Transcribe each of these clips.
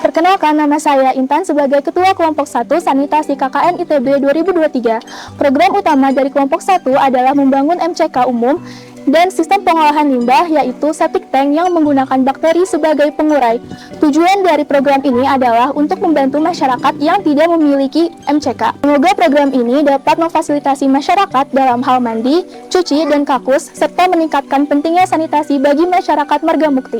Perkenalkan, nama saya Intan sebagai Ketua Kelompok 1 Sanitasi KKN ITB 2023. Program utama dari Kelompok 1 adalah membangun MCK umum dan sistem pengolahan limbah, yaitu septic tank yang menggunakan bakteri sebagai pengurai. Tujuan dari program ini adalah untuk membantu masyarakat yang tidak memiliki MCK. Semoga program ini dapat memfasilitasi masyarakat dalam hal mandi, cuci, dan kakus, serta meningkatkan pentingnya sanitasi bagi masyarakat Margamukti.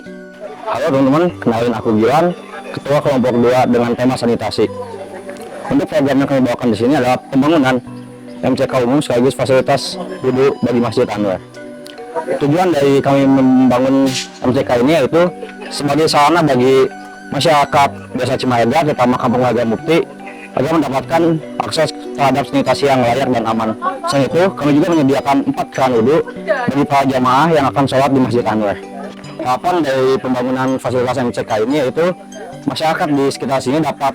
Halo teman-teman, kenalin aku Gilan, Ketua Kelompok 2 dengan tema sanitasi. Untuk program yang kami bawakan di sini adalah pembangunan MCK umum sekaligus fasilitas wudhu bagi Masjid Anwar. Tujuan dari kami membangun MCK ini yaitu sebagai sarana bagi masyarakat Desa Cimahendra, terutama Kampung Margamukti, agar mendapatkan akses terhadap sanitasi yang layak dan aman. Selain itu, kami juga menyediakan 4 keran wudhu bagi para jamaah yang akan sholat di Masjid Anwar. Harapan dari pembangunan fasilitas MCK ini yaitu masyarakat di sekitar sini dapat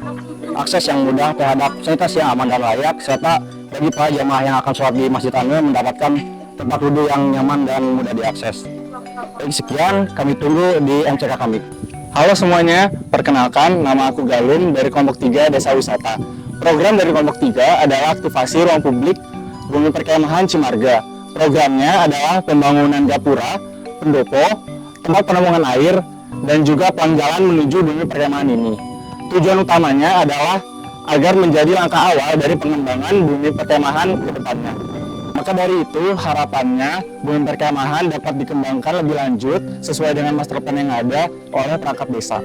akses yang mudah terhadap sanitasi yang aman dan layak, serta bagi para jamaah yang akan sholat di Masjid Anwar mendapatkan tempat wudhu yang nyaman dan mudah diakses. Jadi sekian, kami tunggu di MCK kami. Halo semuanya, perkenalkan nama aku Galun dari Kelompok 3 Desa Wisata. Program dari Kelompok 3 adalah aktivasi ruang publik Bumi Perkemahan Cimarga. Programnya adalah pembangunan gapura, pendopo, tempat penampungan air, dan juga pelang jalan menuju Bumi Perkemahan ini. Tujuan utamanya adalah agar menjadi langkah awal dari pengembangan Bumi Perkemahan ke depannya. Maka dari itu, harapannya Bumi Perkemahan dapat dikembangkan lebih lanjut sesuai dengan master plan yang ada oleh perangkat desa.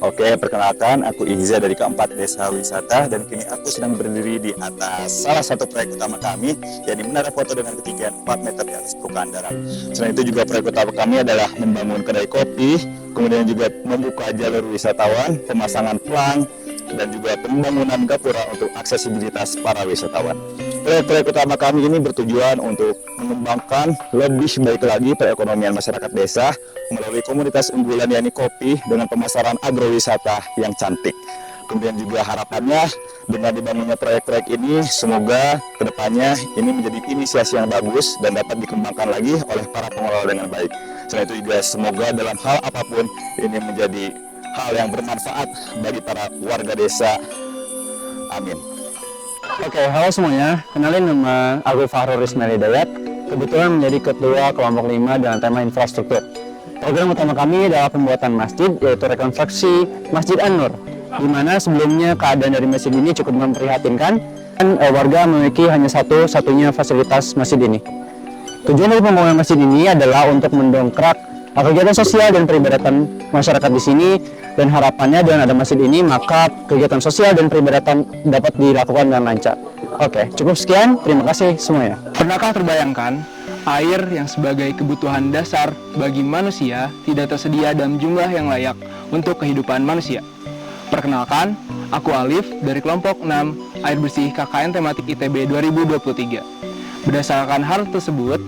Oke, perkenalkan, aku Ihza dari keempat Desa Wisata, dan kini aku sedang berdiri di atas salah satu proyek utama kami, yakni menara foto dengan ketinggian 4 meter di atas permukaan darat. Selain itu juga proyek utama kami adalah membangun kedai kopi, kemudian juga membuka jalur wisatawan, pemasangan pelang, dan juga pembangunan gapura untuk aksesibilitas para wisatawan. Proyek-proyek utama kami ini bertujuan untuk mengembangkan lebih baik lagi perekonomian masyarakat desa melalui komunitas unggulan yakni kopi dengan pemasaran agrowisata yang cantik. Kemudian juga harapannya dengan dibangunnya proyek-proyek ini semoga kedepannya ini menjadi inisiasi yang bagus dan dapat dikembangkan lagi oleh para pengelola dengan baik. Selain itu juga semoga dalam hal apapun ini menjadi hal yang bermanfaat bagi para warga desa. Amin. Oke, halo semuanya. Kenalin nama aku Fahrul Rizmel Hidayat. Kebetulan menjadi Ketua Kelompok 5 dengan tema infrastruktur. Program utama kami adalah pembuatan masjid, yaitu rekonstruksi Masjid An-Nur, di mana sebelumnya keadaan dari masjid ini cukup memprihatinkan dan warga memiliki hanya satu-satunya fasilitas masjid ini. Tujuan dari pembangunan masjid ini adalah untuk mendongkrak kegiatan sosial dan peribadatan masyarakat di sini, dan harapannya dengan ada masjid ini maka kegiatan sosial dan peribadatan dapat dilakukan dengan lancar. Oke, cukup sekian. Terima kasih semuanya. Pernahkah terbayangkan air yang sebagai kebutuhan dasar bagi manusia tidak tersedia dalam jumlah yang layak untuk kehidupan manusia? Perkenalkan, aku Alif dari kelompok 6 Air Bersih KKN Tematik ITB 2023. Berdasarkan hal tersebut,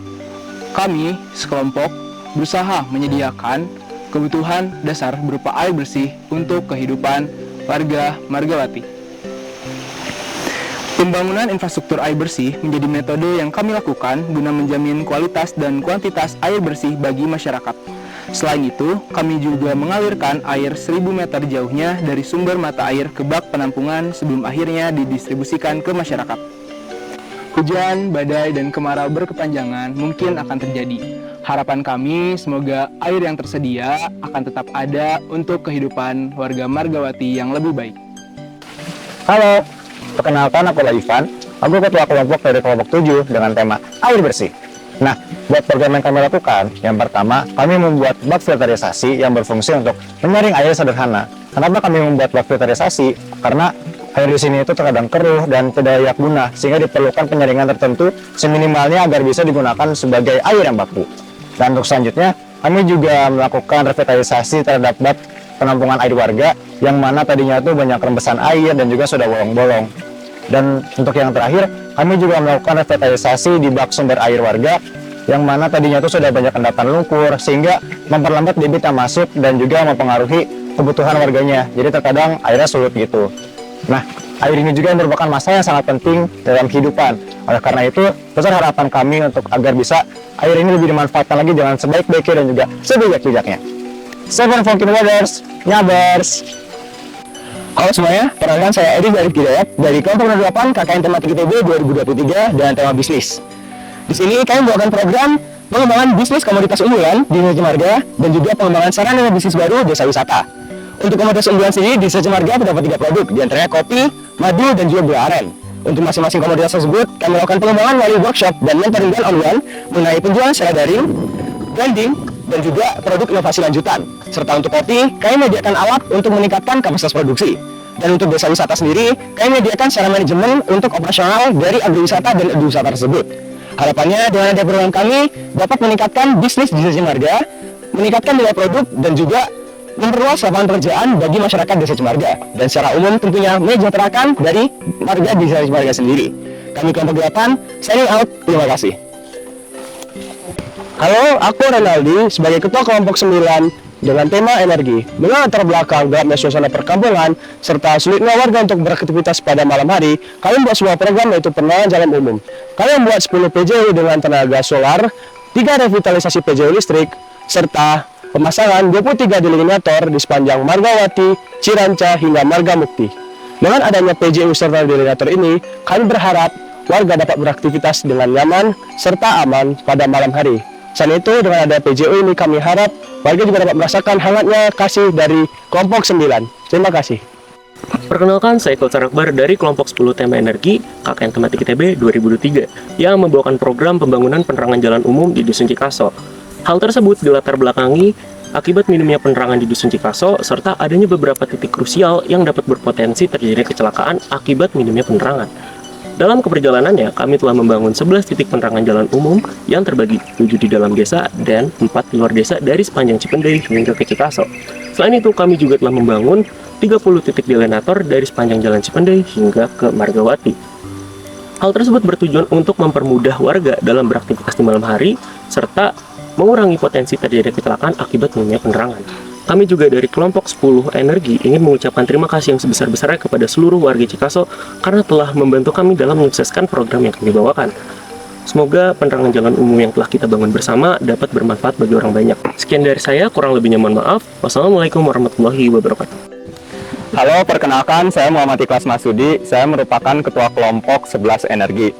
kami sekelompok berusaha menyediakan kebutuhan dasar berupa air bersih untuk kehidupan warga Margawati. Pembangunan infrastruktur air bersih menjadi metode yang kami lakukan guna menjamin kualitas dan kuantitas air bersih bagi masyarakat. Selain itu, kami juga mengalirkan air 1000 meter jauhnya dari sumber mata air ke bak penampungan sebelum akhirnya didistribusikan ke masyarakat. Hujan, badai, dan kemarau berkepanjangan mungkin akan terjadi. Harapan kami semoga air yang tersedia akan tetap ada untuk kehidupan warga Margawati yang lebih baik. Halo, Perkenalkan, aku Ivan. Aku ketua kelompok dari kelompok 7 dengan tema air bersih. Nah, buat program yang kami lakukan, yang pertama, kami membuat bak filterisasi yang berfungsi untuk menyaring air sederhana. Kenapa kami membuat bak filterisasi? Karena air di sini itu terkadang keruh dan tidak layak guna, sehingga diperlukan penyaringan tertentu seminimalnya agar bisa digunakan sebagai air yang baku. Dan untuk selanjutnya, kami juga melakukan revitalisasi terhadap bak penampungan air warga, yang mana tadinya itu banyak rembesan air dan juga sudah bolong-bolong. Dan untuk yang terakhir, kami juga melakukan revitalisasi di bak sumber air warga, yang mana tadinya itu sudah banyak endapan lumpur, sehingga memperlambat debit yang masuk dan juga mempengaruhi kebutuhan warganya. Jadi terkadang airnya sulit gitu. Nah, air ini juga merupakan masalah yang sangat penting dalam kehidupan. Oleh karena itu, besar harapan kami untuk agar bisa air ini lebih dimanfaatkan lagi dengan sebaik-baiknya dan juga sebijak-bijaknya. Seven Funky Brothers, Nyabers. Halo semuanya, perkenalkan saya Edi dari Hidayat dari kelompok 8 KKN Tematik ITB 2023 dan tema bisnis. Di sini kami membawakan program pengembangan bisnis komoditas unggulan di Desa Cimarga dan juga pengembangan sarana bisnis baru desa wisata. Untuk komoditas unggulan sendiri di Desa Cimarga terdapat 3 produk, diantaranya kopi, madu, dan juga gula aren. Untuk masing-masing komoditas tersebut, kami melakukan pengembangan melalui workshop dan mentoring dan online mengenai penjualan secara daring, branding, dan juga produk inovasi lanjutan. Serta untuk kopi, kami menyediakan alat untuk meningkatkan kapasitas produksi. Dan untuk desa wisata sendiri, kami menyediakan secara manajemen untuk operasional dari agrowisata dan eduwisata tersebut. Harapannya dengan adanya program kami dapat meningkatkan bisnis di Desa Cimarga, meningkatkan nilai produk, dan juga memperluas lapangan pekerjaan bagi masyarakat Desa Cimarga. Dan secara umum tentunya menyejahterakan dari warga di Desa Cimarga sendiri. Kami kelompok 8, signing out, terima kasih. Halo, aku Renaldi sebagai ketua kelompok 9 dengan tema energi. Dengan latar belakang gelapnya suasana perkampungan serta sulitnya warga untuk beraktivitas pada malam hari, kami membuat sebuah program yaitu penerangan jalan umum. Kami membuat 10 PJU dengan tenaga solar, 3 revitalisasi PJU listrik, serta pemasangan 23 delineator di sepanjang Margawati, Ciranca hingga Marga Mukti. Dengan adanya PJU serta delineator ini, kami berharap warga dapat beraktivitas dengan nyaman serta aman pada malam hari. Selain itu, dengan ada PJU ini kami harap warga juga dapat merasakan hangatnya kasih dari kelompok 9. Terima kasih. Perkenalkan, saya Kulsar Akbar dari kelompok 10 tema energi KKN Tematik ITB 2023 yang membawakan program pembangunan penerangan jalan umum di Dusun Cikaso. Hal tersebut dilatar belakangi akibat minimnya penerangan di Dusun Cikaso serta adanya beberapa titik krusial yang dapat berpotensi terjadi kecelakaan akibat minimnya penerangan. Dalam keperjalanannya, kami telah membangun 11 titik penerangan jalan umum yang terbagi 7 di dalam desa dan 4 di luar desa dari sepanjang Cipendei hingga ke Cikaso. Selain itu, kami juga telah membangun 30 titik delineator dari sepanjang jalan Cipendei hingga ke Margawati. Hal tersebut bertujuan untuk mempermudah warga dalam beraktivitas di malam hari serta mengurangi potensi terjadi kecelakaan akibat minimnya penerangan. Kami juga dari kelompok 10 energi ingin mengucapkan terima kasih yang sebesar-besarnya kepada seluruh warga Cikaso karena telah membantu kami dalam menyukseskan program yang kami bawakan. Semoga penerangan jalan umum yang telah kita bangun bersama dapat bermanfaat bagi orang banyak. Sekian dari saya, kurang lebihnya mohon maaf. Wassalamualaikum warahmatullahi wabarakatuh. Halo, perkenalkan saya Muhammad Ikhlas Masudi. Saya merupakan ketua kelompok 11 energi.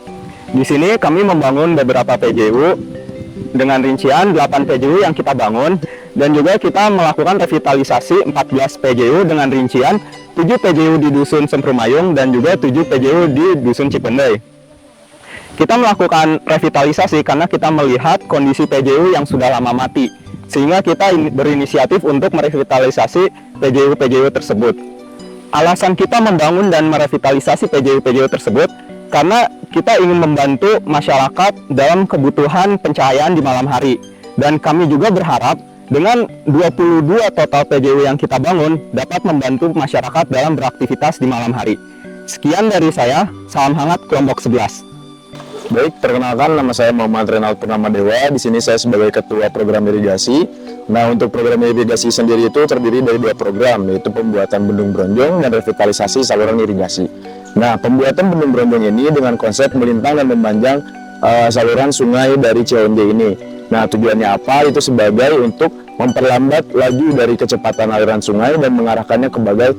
Di sini kami membangun beberapa PJU dengan rincian 8 PJU yang kita bangun. Dan juga kita melakukan revitalisasi 14 PJU dengan rincian 7 PJU di Dusun Sempermayung dan juga 7 PJU di Dusun Cipendei. Kita melakukan revitalisasi karena kita melihat kondisi PJU yang sudah lama mati, sehingga kita berinisiatif untuk merevitalisasi PJU-PJU tersebut. Alasan kita membangun dan merevitalisasi PJU-PJU tersebut karena kita ingin membantu masyarakat dalam kebutuhan pencahayaan di malam hari. Dan kami juga berharap dengan 22 total PJU yang kita bangun dapat membantu masyarakat dalam beraktivitas di malam hari. Sekian dari saya, salam hangat kelompok 11. Baik, perkenalkan nama saya Muhammad Renald Purnama Dewa. Di sini saya sebagai ketua program irigasi. Nah, untuk program irigasi sendiri itu terdiri dari 2 program, yaitu pembuatan bendung bronjong dan revitalisasi saluran irigasi. Nah, pembuatan bendung bronjong ini dengan konsep melintang dan memanjang saluran sungai dari Cionde ini. Nah, tujuannya apa? Itu sebagai untuk memperlambat laju dari kecepatan aliran sungai dan mengarahkannya ke bagai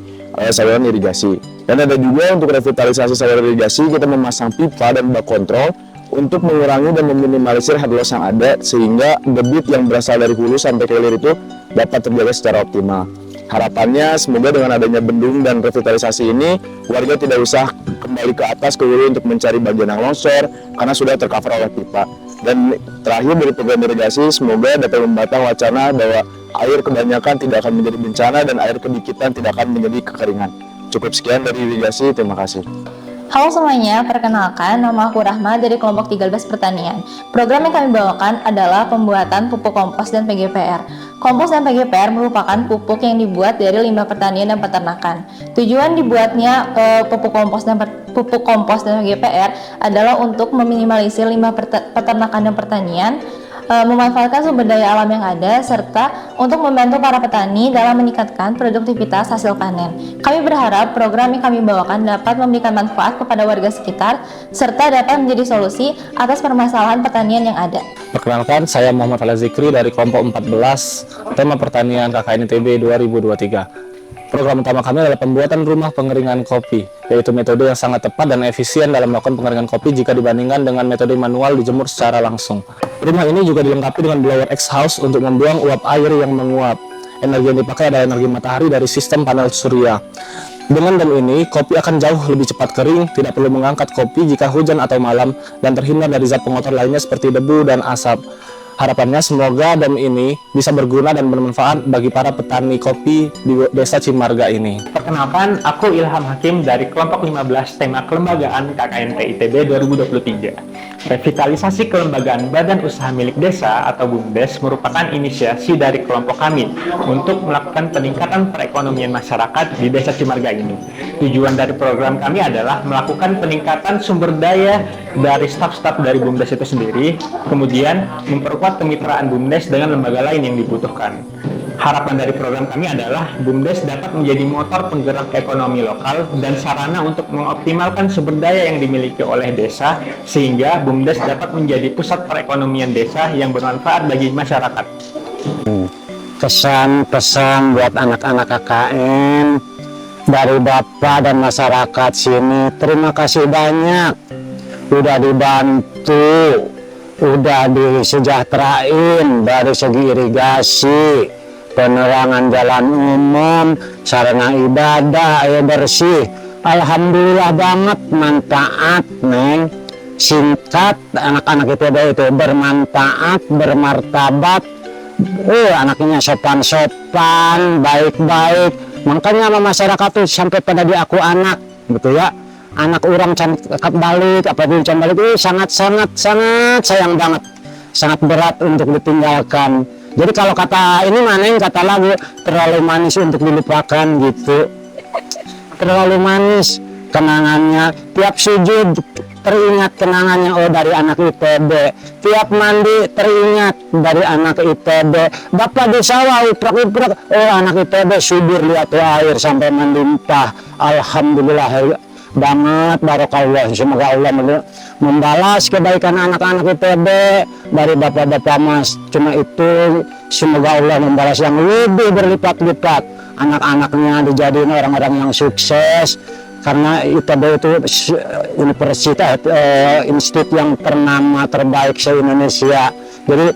saluran irigasi. Dan ada juga untuk revitalisasi saluran irigasi, kita memasang pipa dan bak kontrol untuk mengurangi dan meminimalisir head loss yang ada, sehingga debit yang berasal dari hulu sampai ke hilir itu dapat terjaga secara optimal. Harapannya semoga dengan adanya bendung dan revitalisasi ini, warga tidak usah kembali ke atas ke hulu untuk mencari bagian yang longsor karena sudah tercover oleh pipa. Dan terakhir dari program irigasi, semoga dapat membatang wacana bahwa air kebanyakan tidak akan menjadi bencana dan air kedikitan tidak akan menjadi kekeringan. Cukup sekian dari irigasi, terima kasih. Halo semuanya, perkenalkan nama aku Rahma dari kelompok 13 pertanian. Program yang kami bawakan adalah pembuatan pupuk kompos dan PGPR. Kompos dan PGPR merupakan pupuk yang dibuat dari limbah pertanian dan peternakan. Tujuan dibuatnya pupuk kompos dan PGPR adalah untuk meminimalisir limbah peternakan dan pertanian, memanfaatkan sumber daya alam yang ada, serta untuk membantu para petani dalam meningkatkan produktivitas hasil panen. Kami berharap program yang kami bawakan dapat memberikan manfaat kepada warga sekitar, serta dapat menjadi solusi atas permasalahan pertanian yang ada. Perkenalkan, saya Muhammad Al-Zikri dari kelompok 14, tema pertanian KKN ITB 2023. Program utama kami adalah pembuatan rumah pengeringan kopi, yaitu metode yang sangat tepat dan efisien dalam melakukan pengeringan kopi jika dibandingkan dengan metode manual dijemur secara langsung. Rumah ini juga dilengkapi dengan blower X-house untuk membuang uap air yang menguap. Energi yang dipakai adalah energi matahari dari sistem panel surya. Dengan dam ini, kopi akan jauh lebih cepat kering, tidak perlu mengangkat kopi jika hujan atau malam, dan terhindar dari zat pengotor lainnya seperti debu dan asap. Harapannya semoga dam ini bisa berguna dan bermanfaat bagi para petani kopi di Desa Cimarga ini. Perkenalkan, aku Ilham Hakim dari kelompok 15 tema kelembagaan KKNT ITB 2023. Revitalisasi kelembagaan badan usaha milik desa atau BUMDes merupakan inisiasi dari kelompok kami untuk melakukan peningkatan perekonomian masyarakat di Desa Cimarga ini. Tujuan dari program kami adalah melakukan peningkatan sumber daya dari staf-staf dari BUMDes itu sendiri, kemudian memperkuat kemitraan BUMDes dengan lembaga lain yang dibutuhkan. Harapan dari program kami adalah BUMDes dapat menjadi motor penggerak ekonomi lokal dan sarana untuk mengoptimalkan sumber daya yang dimiliki oleh desa, sehingga BUMDes dapat menjadi pusat perekonomian desa yang bermanfaat bagi masyarakat. Kesan-pesan buat anak-anak KKN dari Bapak dan masyarakat sini, terima kasih banyak. Udah dibantu, udah disejahterain dari segi irigasi, penerangan jalan umum, sarana ibadah, air bersih. Alhamdulillah banget, manfaat, Neng. Singkat, anak-anak itu bermanfaat, bermartabat. Anaknya sopan-sopan, baik-baik. Makanya sama masyarakat tuh sampai pada di aku anak, gitu ya. Anak orang cakap balik, apa dulu balik, sangat sayang banget. Sangat berat untuk ditinggalkan. Jadi kalau kata ini mana yang kata lagu, terlalu manis untuk dilupakan gitu. Terlalu manis kenangannya, tiap sujud teringat kenangannya, oh dari anak ITB. Tiap mandi teringat dari anak ITB. Bapak di sawah uprak-uprak, oh anak ITB subur lihat air sampai melimpah. Alhamdulillah banget, barokallah. Semoga Allah membalas kebaikan anak-anak ITB dari bapak-bapak mas. Cuma itu, semoga Allah membalas yang lebih berlipat-lipat. Anak-anaknya dijadiin orang-orang yang sukses, karena ITB itu universitas, institut yang ternama terbaik se-Indonesia. Jadi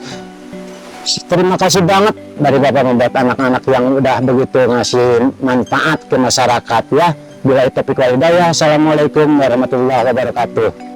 terima kasih banget dari Bapak membuat anak-anak yang udah begitu ngasih manfaat ke masyarakat ya. Bila itu wal hidayah. Assalamualaikum warahmatullahi wabarakatuh.